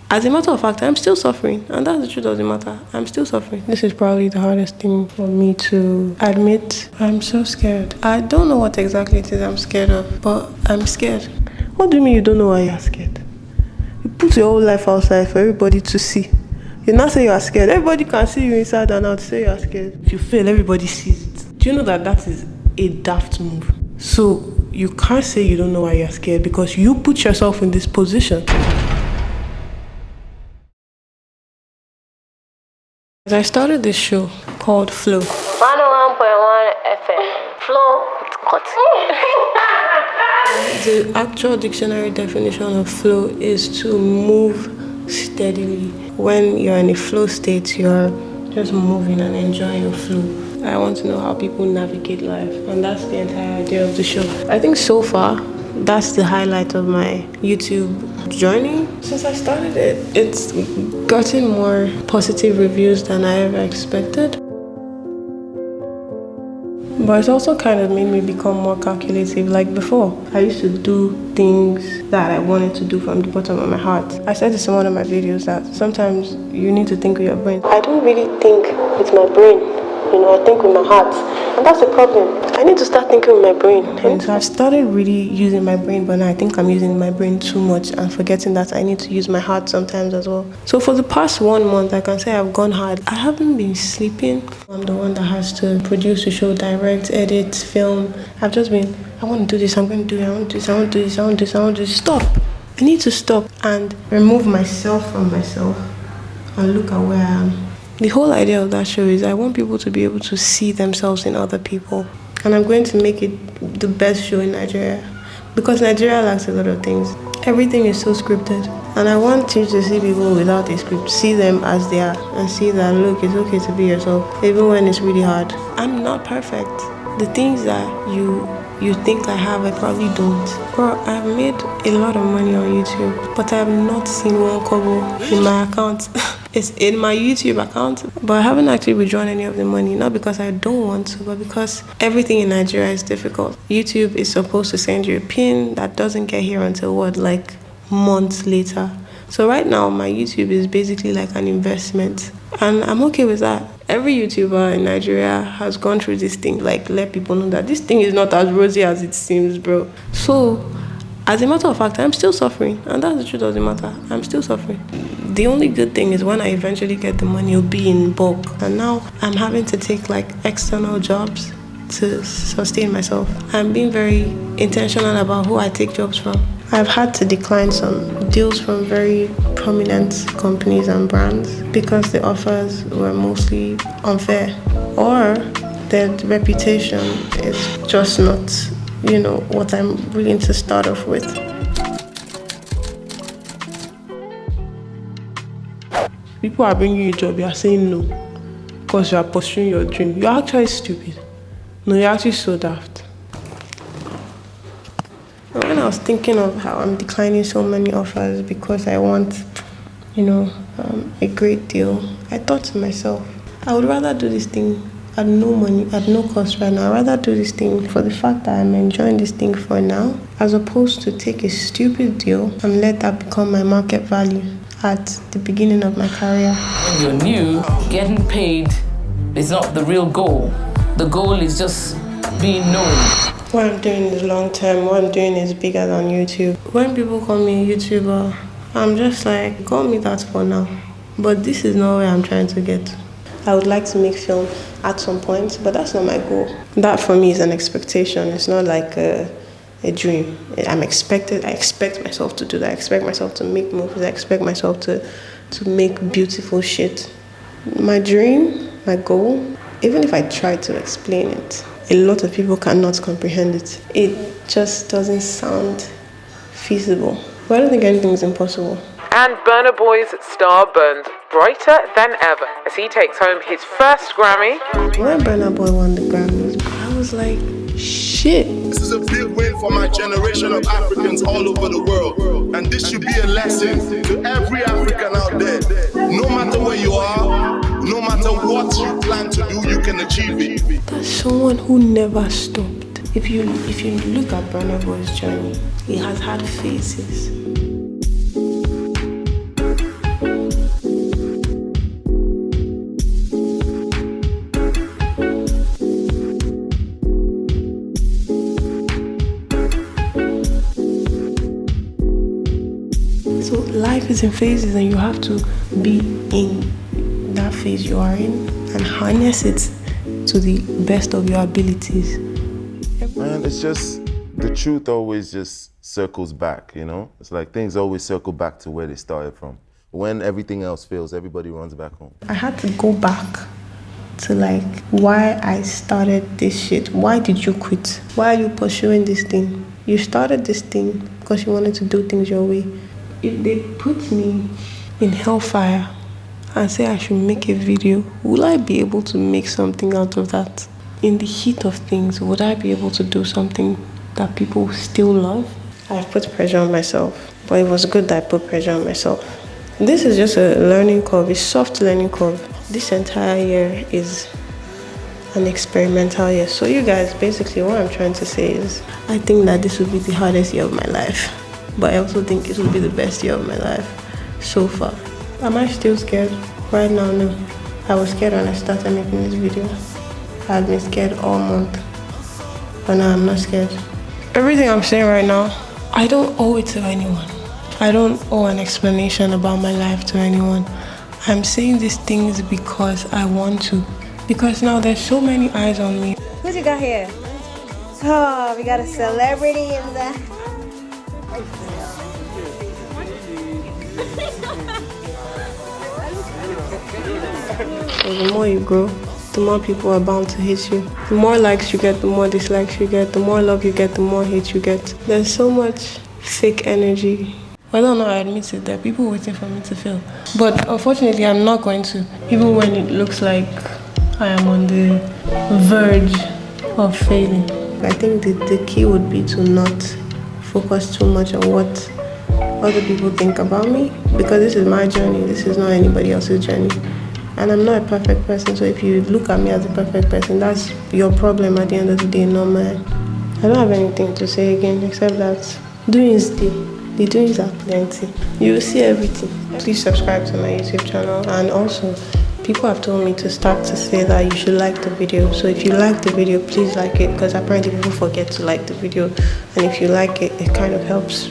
As a matter of fact, I'm still suffering, and that's the truth of the matter. I'm still suffering. This is probably the hardest thing for me to admit. I'm so scared. I don't know what exactly it is I'm scared of, but I'm scared. What do you mean you don't know why you're scared? You put your whole life outside for everybody to see. You not say you are scared. Everybody can see you inside and out. Say you are scared. If you fail, everybody sees it. Do you know that is a daft move? So you can't say you don't know why you're scared because you put yourself in this position. I started this show called Flow. 101.1 FM. Flow. Cut. The actual dictionary definition of flow is to move steadily. When you're in a flow state, you're just moving and enjoying your flow. I want to know how people navigate life, and that's the entire idea of the show. I think so far, that's the highlight of my YouTube journey. Since I started it, it's gotten more positive reviews than I ever expected. But it's also kind of made me become more calculative. Like before, I used to do things that I wanted to do from the bottom of my heart. I said this in one of my videos that sometimes you need to think with your brain. I don't really think with my brain. I think with my heart. And that's the problem. I need to start thinking with my brain. And so I started really using my brain, but now I think I'm using my brain too much and forgetting that I need to use my heart sometimes as well. So for the past 1 month, I can say I've gone hard. I haven't been sleeping. I'm the one that has to produce the show, direct, edit, film. I've just been, I want to do this, I'm going to do it, I want to do this, I want to do this, I want to do this, I want to do this. Stop. I need to stop and remove myself from myself and look at where I am. The whole idea of that show is I want people to be able to see themselves in other people. And I'm going to make it the best show in Nigeria. Because Nigeria lacks a lot of things. Everything is so scripted. And I want you to see people without a script. See them as they are. And see that, look, it's okay to be yourself. Even when it's really hard. I'm not perfect. The things that you think I have, I probably don't. Bro, I've made a lot of money on YouTube. But I have not seen one kobo in my account. It's in my YouTube account, but I haven't actually withdrawn any of the money, not because I don't want to, but because everything in Nigeria is difficult. YouTube is supposed to send you a pin that doesn't get here until months later. So right now, my YouTube is basically like an investment, and I'm okay with that. Every YouTuber in Nigeria has gone through this thing, let people know that this thing is not as rosy as it seems, bro. So, as a matter of fact, I'm still suffering, and that's the truth of the matter. I'm still suffering. The only good thing is when I eventually get the money, it'll be in bulk. And now I'm having to take external jobs to sustain myself. I'm being very intentional about who I take jobs from. I've had to decline some deals from very prominent companies and brands because the offers were mostly unfair, or their reputation is just not, what I'm willing to start off with. People are bringing you a job, you are saying no because you are pursuing your dream. You're actually stupid. No, you're actually so daft. And when I was thinking of how I'm declining so many offers because I want, a great deal, I thought to myself, I would rather do this thing at no money, at no cost right now. I'd rather do this thing for the fact that I'm enjoying this thing for now, as opposed to take a stupid deal and let that become my market value at the beginning of my career. When you're new, getting paid is not the real goal. The goal is just being known. What I'm doing is long term. What I'm doing is bigger than YouTube. When people call me a YouTuber, I'm just like, call me that for now. But this is not where I'm trying to get to. I would like to make film at some point, but that's not my goal. That for me is an expectation. It's not like a dream. I expect myself to do that. I expect myself to make movies. I expect myself to make beautiful shit. My dream, my goal, even if I try to explain it, a lot of people cannot comprehend it. It just doesn't sound feasible. But I don't think anything is impossible. And Burna Boy's star burns brighter than ever as he takes home his first Grammy. When Burna Boy won the Grammys, I was like, shit. This is a big win for my generation of Africans all over the world. And this should be a lesson to every African out there. No matter where you are, no matter what you plan to do, you can achieve it. That's someone who never stopped. If you look at Burna Boy's journey, he has had phases. life is in phases and you have to be in that phase you are in and harness it to the best of your abilities. Man, it's just, the truth always just circles back, you know? It's like things always circle back to where they started from. When everything else fails, everybody runs back home. I had to go back to like why I started this shit. Why did you quit? Why are you pursuing this thing? You started this thing because you wanted to do things your way. If they put me in hellfire and say I should make a video, will I be able to make something out of that? In the heat of things, would I be able to do something that people still love? I've put pressure on myself, but it was good that I put pressure on myself. This is just a learning curve, a soft learning curve. This entire year is an experimental year. So you guys, basically what I'm trying to say is, I think that this will be the hardest year of my life, but I also think it will be the best year of my life so far. Am I still scared? Right now, no. I was scared when I started making this video. I had been scared all month, but now I'm not scared. Everything I'm saying right now, I don't owe it to anyone. I don't owe an explanation about my life to anyone. I'm saying these things because I want to. Because now there's so many eyes on me. Who's you got here? Oh, we got a celebrity in the... So the more you grow, the more people are bound to hate you. The more likes you get, the more dislikes you get. The more love you get, the more hate you get. There's so much fake energy. Whether or not I admit it, there are people waiting for me to fail. But unfortunately, I'm not going to. Even when it looks like I am on the verge of failing. I think the key would be to not focus too much on what other people think about me. Because this is my journey. This is not anybody else's journey. And I'm not a perfect person, so if you look at me as a perfect person, that's your problem at the end of the day, not mine. I don't have anything to say again, except that doings the doings are plenty. You will see everything. Please subscribe to my YouTube channel, and also, people have told me to start to say that you should like the video. So if you like the video, please like it, because apparently people forget to like the video, and if you like it, it kind of helps